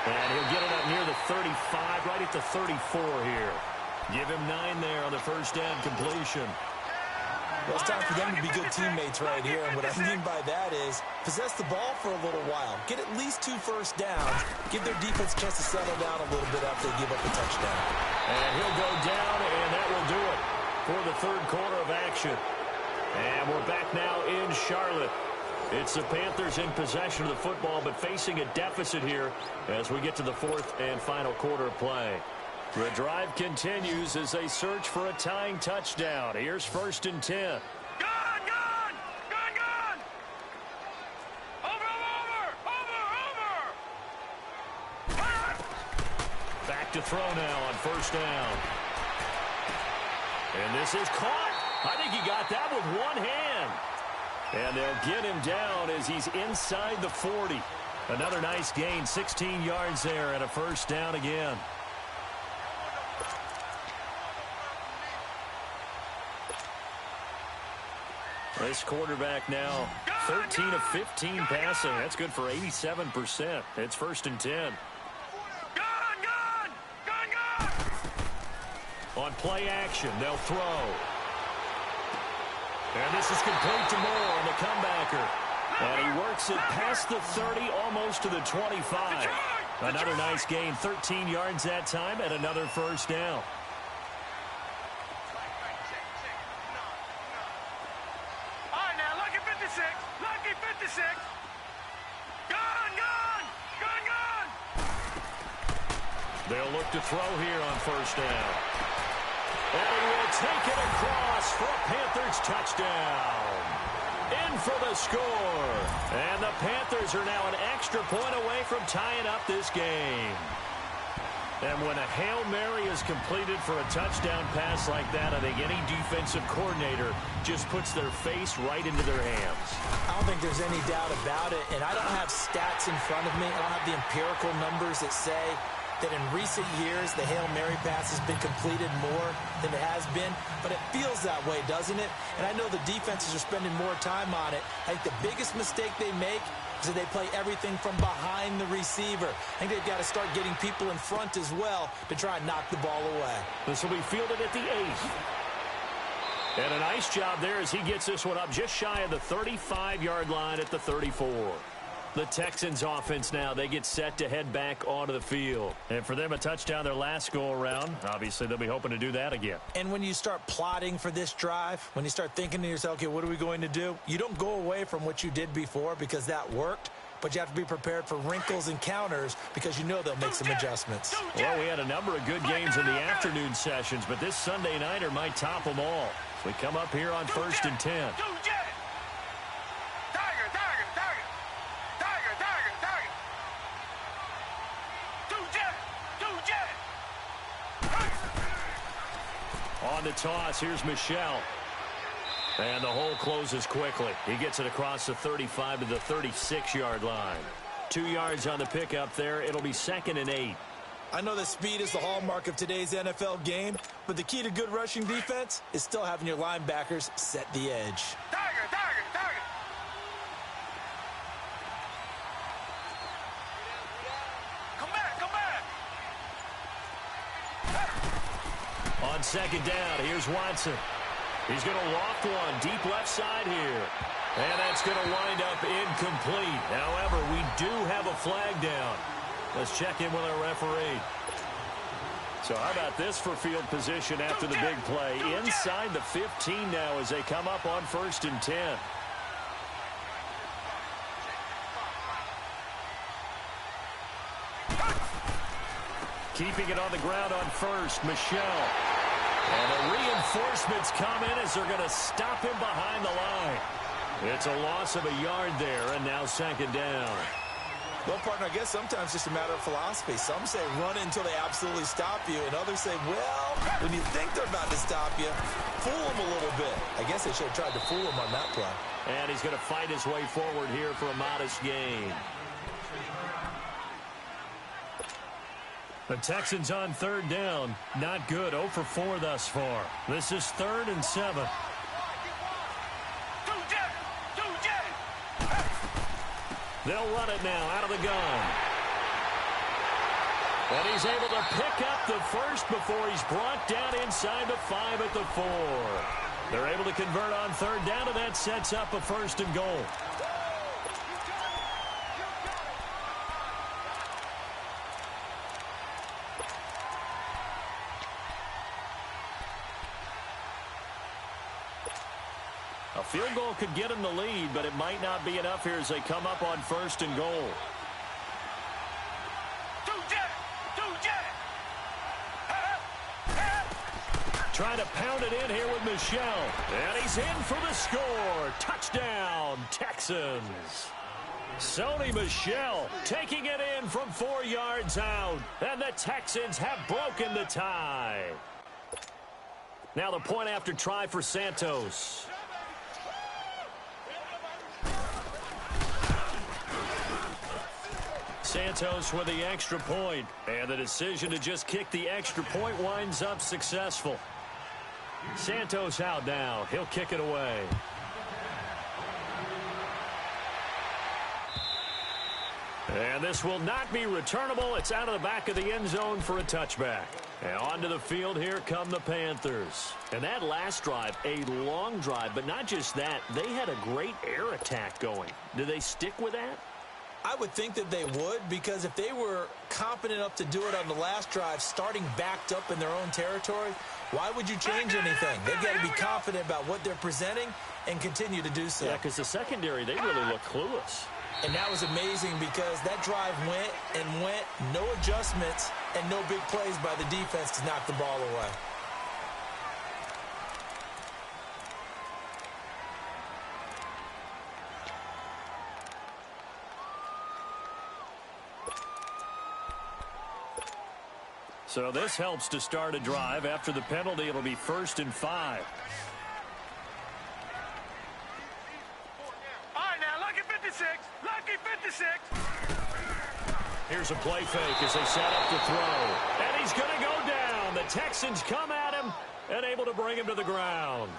And he'll get it up near the 35, right at the 34 here. Give him 9 there on the first down completion. Well, it's time for them to be good teammates right here, and what I mean by that is possess the ball for a little while, get at least 2 first downs, give their defense a chance to settle down a little bit after they give up a touchdown. And he'll go down, and that will do it for the third quarter of action. And we're back now in Charlotte. It's the Panthers in possession of the football, but facing a deficit here as we get to the fourth and final quarter of play. The drive continues as they search for a tying touchdown. Here's 1st and 10. Gun! Over! Back to throw now on 1st down. And this is caught. I think he got that with one hand. And they'll get him down as he's inside the 40. Another nice gain, 16 yards there, and a 1st down again. This quarterback now 13 of 15 passing. That's good for 87%. It's 1st and 10. Gun! On play action, they'll throw. And this is complete to Moore, the comebacker. And he works it past the 30, almost to the 25. Another nice gain, 13 yards that time, and another 1st down. Lucky 56. Gun! They'll look to throw here on 1st down. And he will take it across for a Panthers touchdown. In for the score. And the Panthers are now an extra point away from tying up this game. And when a Hail Mary is completed for a touchdown pass like that, I think any defensive coordinator just puts their face right into their hands. I don't think there's any doubt about it, and I don't have stats in front of me. I don't have the empirical numbers that say that in recent years the Hail Mary pass has been completed more than it has been, but it feels that way, doesn't it? And I know the defenses are spending more time on it. I think the biggest mistake they make is that they play everything from behind the receiver. I think they've got to start getting people in front as well to try and knock the ball away. This will be fielded at the 8th. And a nice job there as he gets this one up just shy of the 35-yard line at the 34. The Texans offense now, they get set to head back onto the field. And for them, a touchdown their last go-around. Obviously, they'll be hoping to do that again. And when you start plotting for this drive, when you start thinking to yourself, okay, what are we going to do? You don't go away from what you did before because that worked, but you have to be prepared for wrinkles and counters because you know they'll make some adjustments. Well, we had a number of good games in the afternoon sessions, but this Sunday nighter might top them all. So we come up here on 1st and 10. On the toss, here's Michel. And the hole closes quickly. He gets it across the 35 to the 36-yard line. 2 yards on the pickup there. It'll be 2nd and 8. I know that speed is the hallmark of today's NFL game, but the key to good rushing defense is still having your linebackers set the edge. On 2nd down, here's Watson. He's going to loft one deep left side here. And that's going to wind up incomplete. However, we do have a flag down. Let's check in with our referee. So how about this for field position after the big play? Inside the 15 now as they come up on 1st and 10. Keeping it on the ground on 1st, Michel. And the reinforcements come in as they're going to stop him behind the line. It's a loss of a yard there, and now 2nd down. Well, partner, I guess sometimes it's just a matter of philosophy. Some say run until they absolutely stop you, and others say, well, when you think they're about to stop you, fool them a little bit. I guess they should have tried to fool him on that play. And he's going to fight his way forward here for a modest gain. The Texans on 3rd down. Not good. 0 for 4 thus far. This is 3rd and 7. They'll run it now out of the gun. And he's able to pick up the first before he's brought down inside the 5 at the 4. They're able to convert on third down, and that sets up a 1st and goal. A field goal could get them the lead, but it might not be enough here as they come up on 1st and goal. Trying to pound it in here with Michel. And he's in for the score. Touchdown, Texans. Sony Michel taking it in from 4 yards out. And the Texans have broken the tie. Now the point after try for Santos. Santos with the extra point. And the decision to just kick the extra point winds up successful. Santos out now. He'll kick it away. And this will not be returnable. It's out of the back of the end zone for a touchback. And onto the field, here come the Panthers. And that last drive, a long drive, but not just that. They had a great air attack going. Do they stick with that? I would think that they would, because if they were confident enough to do it on the last drive, starting backed up in their own territory, why would you change anything? They've got to be confident about what they're presenting and continue to do so. Yeah, because the secondary, they really look clueless. And that was amazing because that drive went and went, no adjustments and no big plays by the defense to knock the ball away. So this helps to start a drive. After the penalty, it'll be 1st and 5. All right, now, lucky 56. Lucky 56. Here's a play fake as they set up to throw. And he's going to go down. The Texans come at him and able to bring him to the ground.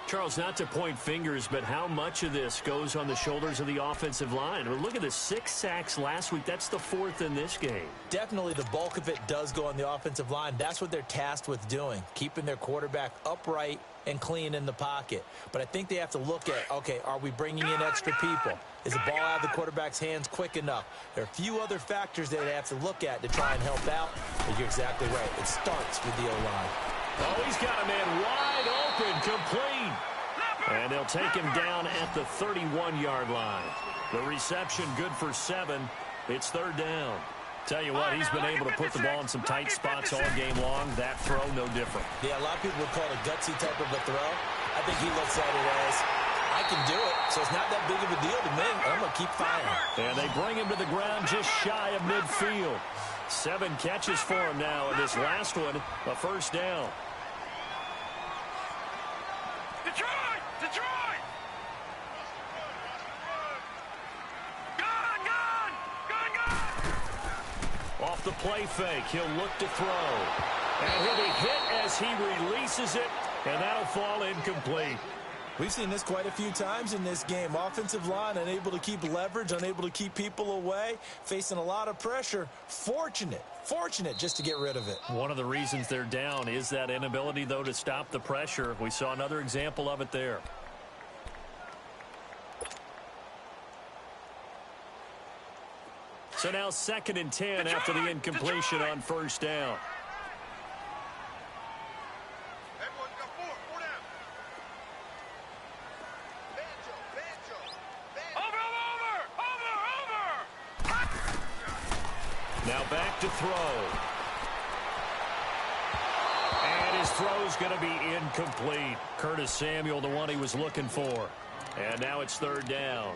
Charles, not to point fingers, but how much of this goes on the shoulders of the offensive line? Well, look at the 6 sacks last week. That's the 4th in this game. Definitely the bulk of it does go on the offensive line. That's what they're tasked with doing, keeping their quarterback upright and clean in the pocket. But I think they have to look at, okay, are we bringing in extra people? Is the ball out of the quarterback's hands quick enough? There are a few other factors they have to look at to try and help out. But you're exactly right. It starts with the O-line. Oh, he's got a man wide open, complete. And they'll take him down at the 31-yard line. The reception good for 7. It's 3rd down. Tell you what, he's been able to put the ball in some tight spots all game long. That throw, no different. Yeah, a lot of people would call it a gutsy type of a throw. I think he looks at it as, I can do it, so it's not that big of a deal to me. I'm going to keep firing. And they bring him to the ground just shy of midfield. 7 catches for him now, and this last one, a 1st down. Detroit! Detroit! Gun! Gun! Gun! Gun! Off the play fake, he'll look to throw. And he'll be hit as he releases it, and that'll fall incomplete. We've seen this quite a few times in this game. Offensive line unable to keep leverage, unable to keep people away, facing a lot of pressure. Fortunate just to get rid of it. One of the reasons they're down is that inability, though, to stop the pressure. We saw another example of it there. So now 2nd and 10 after the incompletion on 1st down. Now back to throw. And his throw's going to be incomplete. Curtis Samuel, the one he was looking for. And now it's 3rd down.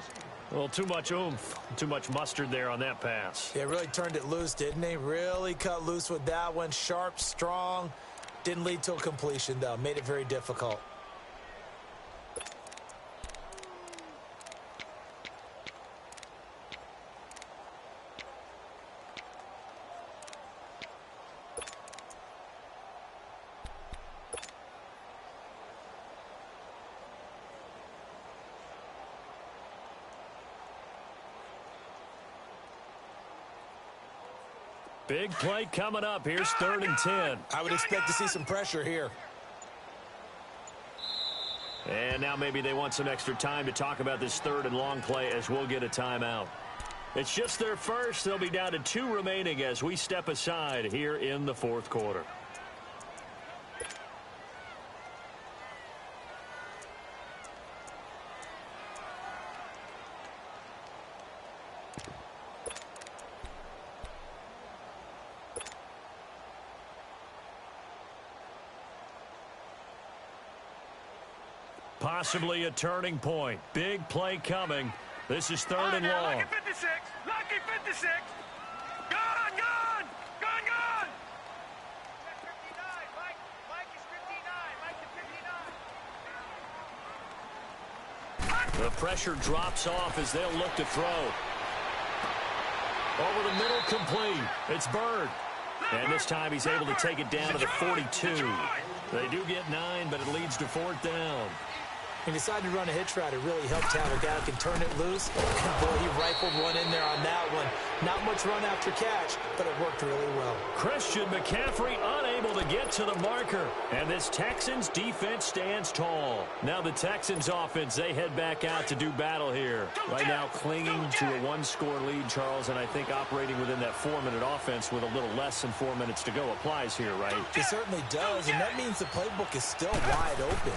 A little too much oomph, too much mustard there on that pass. They really turned it loose, didn't they? Really cut loose with that one. Sharp, strong. Didn't lead to a completion, though. Made it very difficult. Big play coming up. Here's 3rd and 10. I would expect to see some pressure here. now maybe they want some extra time to talk about this third and long play as we'll get a timeout. It's just their first. They'll be down to 2 remaining as we step aside here in the fourth quarter. Possibly a turning point. Big play coming. This is third and long. Lucky 56. Lucky 56. Gone, gone. Gone, gone. 59. Mike is 59. Mike is 59. The pressure drops off as they'll look to throw. Over the middle, complete. It's Bird. And this time he's able to take it down to the 42. They do get 9, but it leads to 4th down. He decided to run a hitch route. It really helped have a guy who can turn it loose. And boy, he rifled one in there on that one. Not much run after catch, but it worked really well. Christian McCaffrey unable to get to the marker. And this Texans defense stands tall. Now the Texans offense, they head back out to do battle here. Right now clinging to a 1-score lead, Charles, and I think operating within that 4-minute offense with a little less than 4 minutes to go applies here, right? It certainly does, and that means the playbook is still wide open.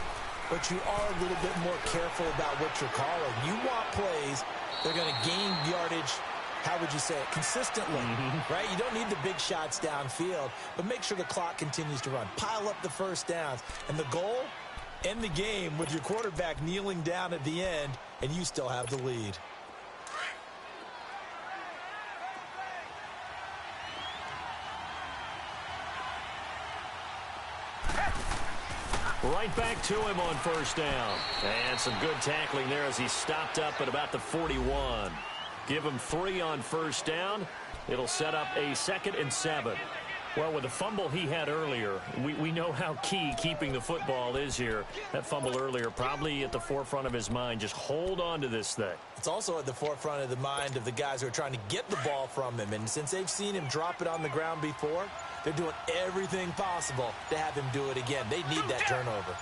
But you are a little bit more careful about what you're calling. You want plays that are going to gain yardage, how would you say it, consistently, right? You don't need the big shots downfield, but make sure the clock continues to run. Pile up the first downs. And the goal, end the game with your quarterback kneeling down at the end, and you still have the lead. Right back to him on first down. And some good tackling there as he stopped up at about the 41. Give him 3 on first down. It'll set up a 2nd and 7. Well, with the fumble he had earlier, we know how key keeping the football is here. That fumble earlier probably at the forefront of his mind. Just hold on to this thing. It's also at the forefront of the mind of the guys who are trying to get the ball from him. And since they've seen him drop it on the ground before, they're doing everything possible to have him do it again. They need that turnover.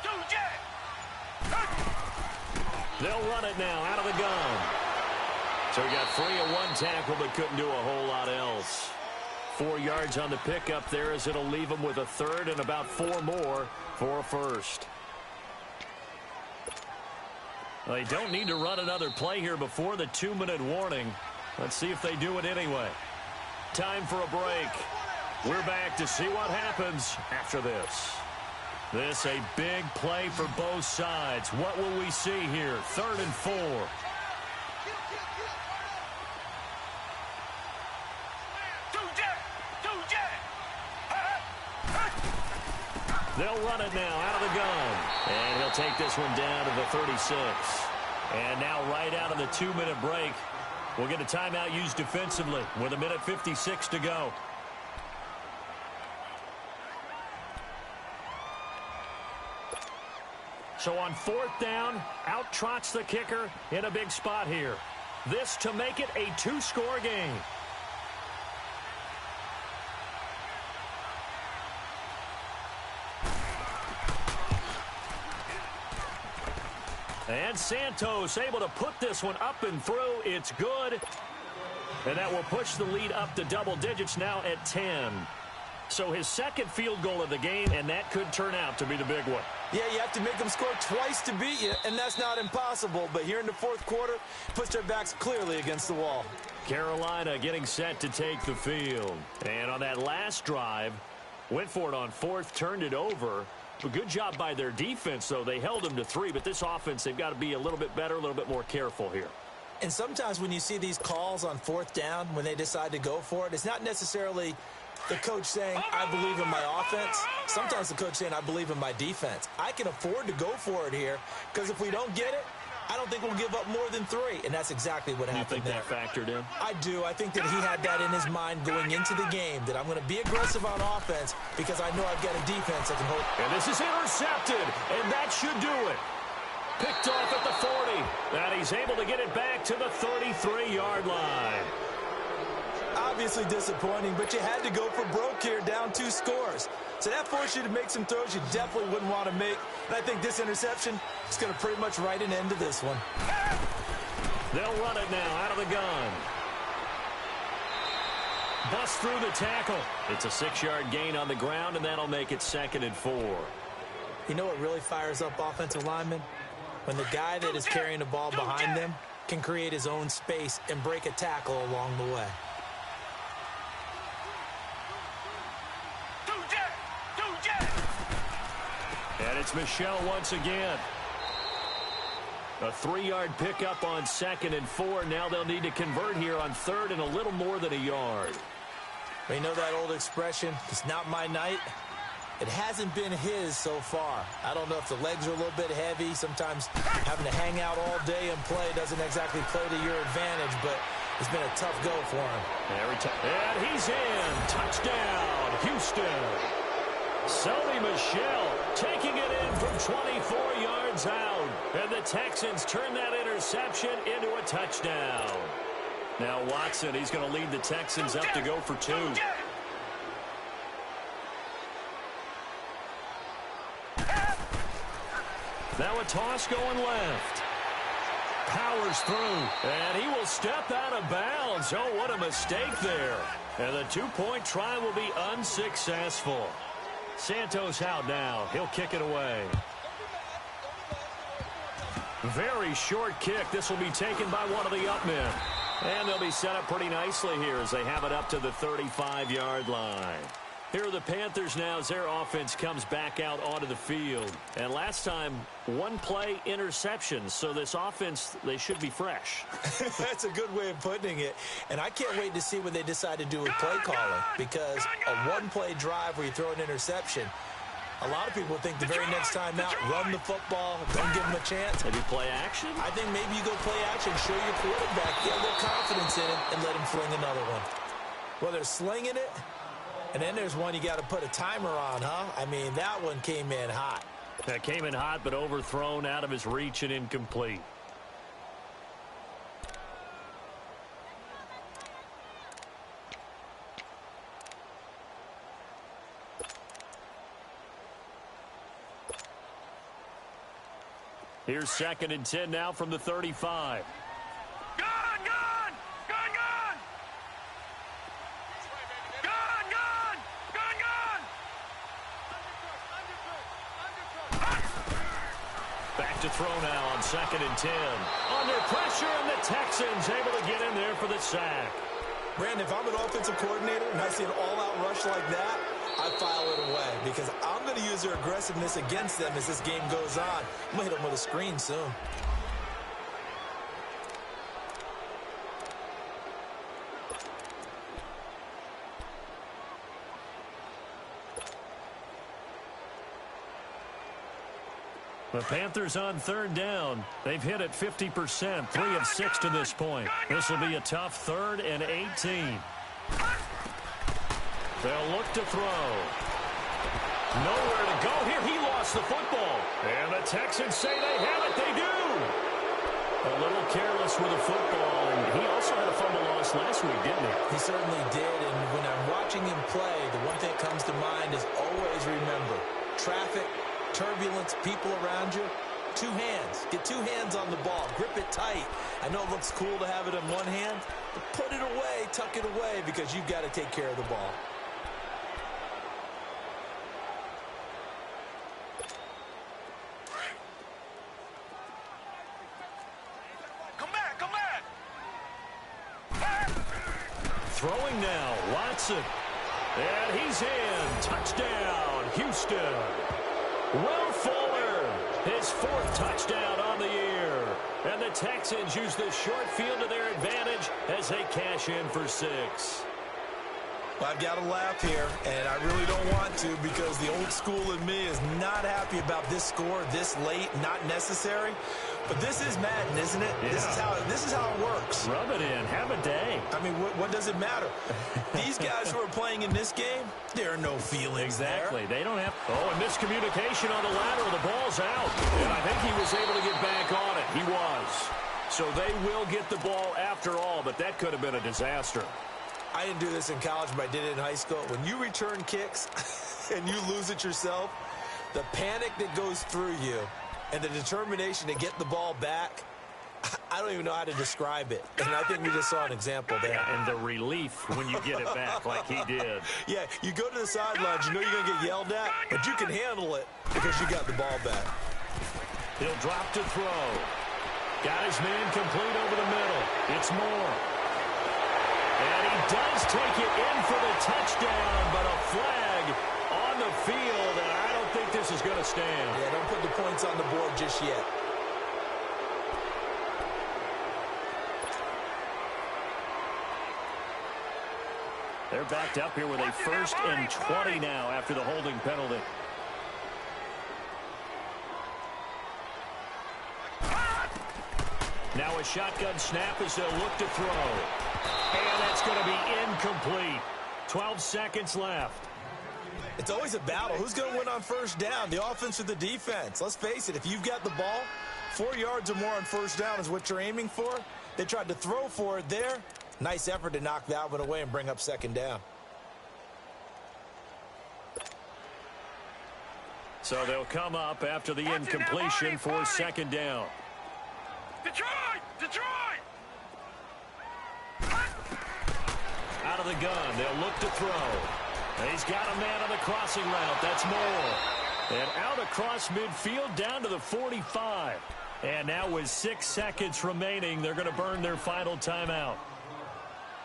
They'll run it now out of the gun. So he got free of 1 tackle but couldn't do a whole lot else. 4 yards on the pickup there as it'll leave him with a 3rd and about 4 more for a first. Well, they don't need to run another play here before the 2-minute warning. Let's see if they do it anyway. Time for a break. We're back to see what happens after this. This a big play for both sides. What will we see here? 3rd and 4. They'll run it now out of the gun. And he'll take this one down to the 36. And now right out of the 2-minute break, we'll get a timeout used defensively with 1:56 to go. So on 4th down, out trots the kicker in a big spot here. This to make it a 2-score game. And Santos able to put this one up and through. It's good. And that will push the lead up to double digits now at 10. So his 2nd field goal of the game, and that could turn out to be the big one. Yeah, you have to make them score twice to beat you, and that's not impossible. But here in the 4th quarter, puts their backs clearly against the wall. Carolina getting set to take the field. And on that last drive, went for it on 4th, turned it over. A good job by their defense, though. They held them to 3, but this offense, they've got to be a little bit better, a little bit more careful here. And sometimes when you see these calls on 4th down, when they decide to go for it, it's not necessarily the coach saying, I believe in my offense. Sometimes the coach saying, I believe in my defense. I can afford to go for it here, because if we don't get it, I don't think we'll give up more than 3. And that's exactly what happened there. You think that factored in? I do. I think that he had that in his mind going into the game, that I'm going to be aggressive on offense because I know I've got a defense that can hold. And this is intercepted, and that should do it. Picked off at the 40, and he's able to get it back to the 33-yard line. obviously disappointing, but you had to go for broke here, down 2 scores. So that forced you to make some throws you definitely wouldn't want to make. And I think this interception is going to pretty much write an end to this one. They'll run it now out of the gun. Bust through the tackle. It's a 6-yard gain on the ground, and that'll make it 2nd and 4. You know what really fires up offensive linemen? When the guy that is carrying the ball behind them can create his own space and break a tackle along the way. And it's Michel once again. A 3-yard pickup on 2nd and 4. Now they'll need to convert here on 3rd and a little more than a yard. You know that old expression, it's not my night? It hasn't been his so far. I don't know if the legs are a little bit heavy. Sometimes having to hang out all day and play doesn't exactly play to your advantage, but it's been a tough go for him. And he's in. Touchdown, Houston. Sony Michel taking it in from 24 yards out. And the Texans turn that interception into a touchdown. Now Watson, he's going to lead the Texans up to go for 2. Now a toss going left. Powers through, and he will step out of bounds. Oh, what a mistake there. And the 2-point try will be unsuccessful. Santos out now. He'll kick it away. Very short kick. This will be taken by one of the up men. And they'll be set up pretty nicely here as they have it up to the 35-yard line. Here are the Panthers now as their offense comes back out onto the field. And last time, 1-play interception. So this offense, they should be fresh. That's a good way of putting it. And I can't wait to see what they decide to do with play calling. Because a 1-play drive where you throw an interception, a lot of people think the very next time out, run the football, don't give them a chance. Maybe play action? I think maybe you go play action, show your quarterback, get a little confidence in it, and let him fling another one. Well, they're slinging it. And then there's one you got to put a timer on, huh? I mean, that one came in hot. That came in hot, but overthrown, out of his reach and incomplete. Here's 2nd and 10 now from the 35. To throw now on 2nd and 10. Under pressure, and the Texans able to get in there for the sack. Brandon, if I'm an offensive coordinator and I see an all-out rush like that, I file it away because I'm going to use their aggressiveness against them as this game goes on. I'm going to hit them with a screen soon. The Panthers on 3rd down. They've hit it 50%, 3 of 6 to this point. This will be a tough 3rd and 18. They'll look to throw. Nowhere to go here. He lost the football. And the Texans say they have it. They do. A little careless with the football. And he also had a fumble loss last week, didn't he? He certainly did. And when I'm watching him play, the one thing that comes to mind is always remember, traffic, turbulence, people around you, 2 hands. Get 2 hands on the ball. Grip it tight. I know it looks cool to have it in one hand, but put it away, tuck it away, because you've got to take care of the ball. Come back. Throwing now, Watson. And he's in. Touchdown, Houston. Will Fuller, his 4th touchdown on the year. And the Texans use the short field to their advantage as they cash in for 6. Well, I've got to laugh here, and I really don't want to because the old school in me is not happy about this score this late, not necessary. But this is Madden, isn't it? Yeah. This is how it works. Rub it in. Have a day. I mean, what does it matter? These guys who are playing in this game, there are no feelings exactly. there. They don't have. Oh, and miscommunication on the lateral. The ball's out. And I think he was able to get back on it. He was. So they will get the ball after all, but that could have been a disaster. I didn't do this in college, but I did it in high school. When you return kicks and you lose it yourself, the panic that goes through you and the determination to get the ball back, I don't even know how to describe it. And I think we just saw an example there. Yeah, and the relief when you get it back like he did. Yeah, you go to the sidelines, you know you're going to get yelled at, but you can handle it because you got the ball back. He'll drop to throw. Got his man complete over the middle. It's Moore. And he does take it in for the touchdown, but a flag on the field, and I don't think this is going to stand. Yeah, don't put the points on the board just yet. They're backed up here with a 1st and 20 now after the holding penalty. Now a shotgun snap as they'll look to throw. And that's going to be incomplete. 12 seconds left. It's always a battle. Who's going to win on first down, the offense or the defense? Let's face it, if you've got the ball, 4 yards or more on first down is what you're aiming for. They tried to throw for it there. Nice effort to knock that one away and bring up second down. So they'll come up after the incompletion for second down. Detroit! Detroit! Out of the gun, they'll look to throw. He's got a man on the crossing route. That's Moore. And out across midfield down to the 45. And now with 6 seconds remaining, they're going to burn their final timeout.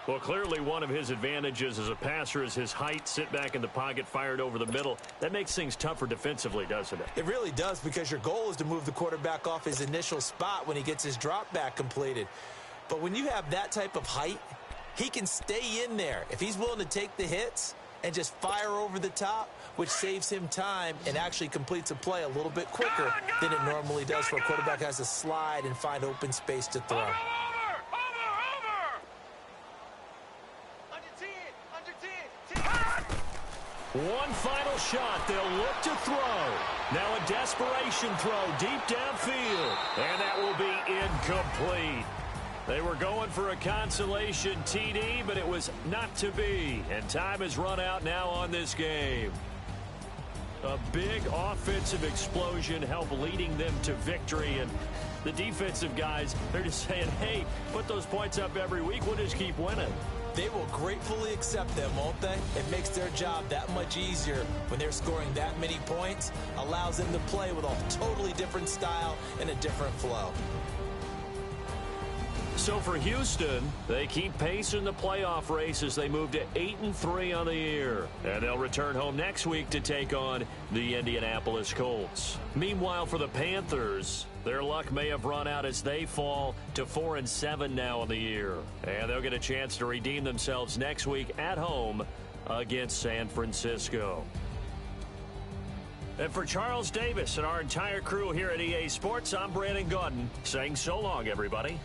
Well, clearly one of his advantages as a passer is his height, sit back in the pocket, fired over the middle. That makes things tougher defensively, doesn't it? It really does, because your goal is to move the quarterback off his initial spot when he gets his drop back completed. But when you have that type of height, he can stay in there. If he's willing to take the hits and just fire over the top, which saves him time and actually completes a play a little bit quicker than it normally does for a quarterback who has to slide and find open space to throw. One final shot. They'll look to throw. Now a desperation throw deep downfield. And that will be incomplete. They were going for a consolation TD, but it was not to be. And time has run out now on this game. A big offensive explosion helped leading them to victory. And the defensive guys, they're just saying, hey, put those points up every week. We'll just keep winning. They will gratefully accept them, won't they? It makes their job that much easier when they're scoring that many points. Allows them to play with a totally different style and a different flow. So for Houston, they keep pace in the playoff race as they move to 8-3 on the year. And they'll return home next week to take on the Indianapolis Colts. Meanwhile, for the Panthers, their luck may have run out as they fall to 4-7 now on the year. And they'll get a chance to redeem themselves next week at home against San Francisco. And for Charles Davis and our entire crew here at EA Sports, I'm Brandon Gaudin saying so long, everybody.